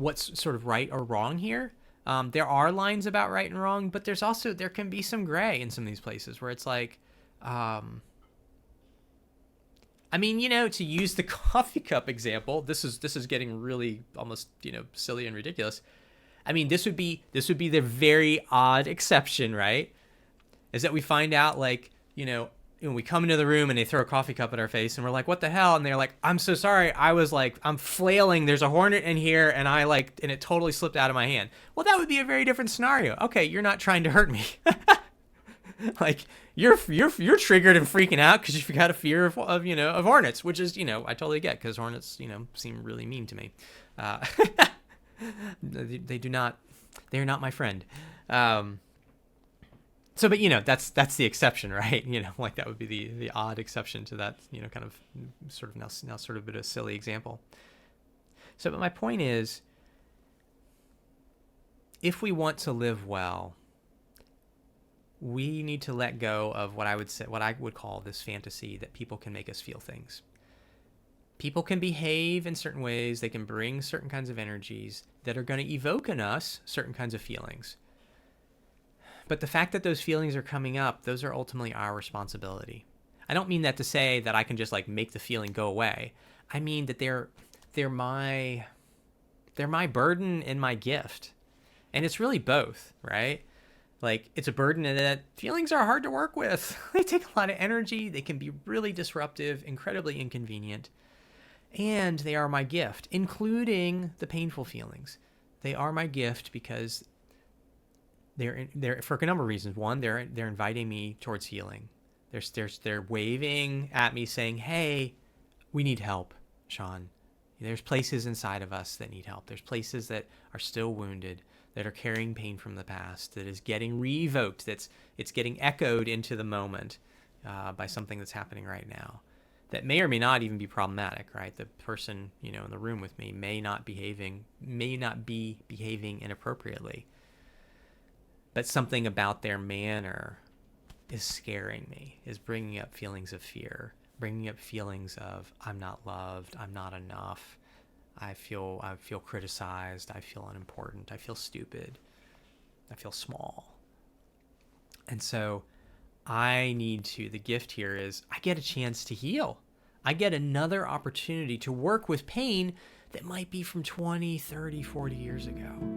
what's sort of right or wrong here. There are lines about right and wrong, but there can be some gray in some of these places where it's like, I mean, to use the coffee cup example, this is getting really almost, silly and ridiculous. I mean, this would be the very odd exception, right? Is that we find out, like, when we come into the room and they throw a coffee cup at our face and we're like, what the hell? And they're like, I'm so sorry. I was like, I'm flailing. There's a hornet in here. And and it totally slipped out of my hand. Well, that would be a very different scenario. Okay. You're not trying to hurt me. Like you're triggered and freaking out because you've got a fear of hornets, which is, I totally get, because hornets, seem really mean to me. They're not my friend. So, but that's the exception, right? Like that would be the odd exception to that, kind of sort of now sort of a bit of a silly example. So, but my point is, if we want to live well, we need to let go of what I would call this fantasy that people can make us feel things. People can behave in certain ways. They can bring certain kinds of energies that are going to evoke in us certain kinds of feelings. But the fact that those feelings are coming up, those are ultimately our responsibility. I don't mean that to say that I can just like make the feeling go away. I mean that they're my burden and my gift. And it's really both, right? Like, it's a burden in that feelings are hard to work with. They take a lot of energy. They can be really disruptive, incredibly inconvenient. And they are my gift, including the painful feelings. They are my gift because they're for a number of reasons. One, they're inviting me towards healing. They're waving at me saying, hey, we need help, Seán. There's places inside of us that need help. There's places that are still wounded, that are carrying pain from the past, that is getting re-evoked, it's getting echoed into the moment by something that's happening right now that may or may not even be problematic, right? The person, in the room with me may not be behaving inappropriately, but something about their manner is scaring me, is bringing up feelings of fear, bringing up feelings of I'm not loved, I'm not enough, I feel criticized, I feel unimportant, I feel stupid, I feel small. And so the gift here is I get a chance to heal. I get another opportunity to work with pain that might be from 20, 30, 40 years ago.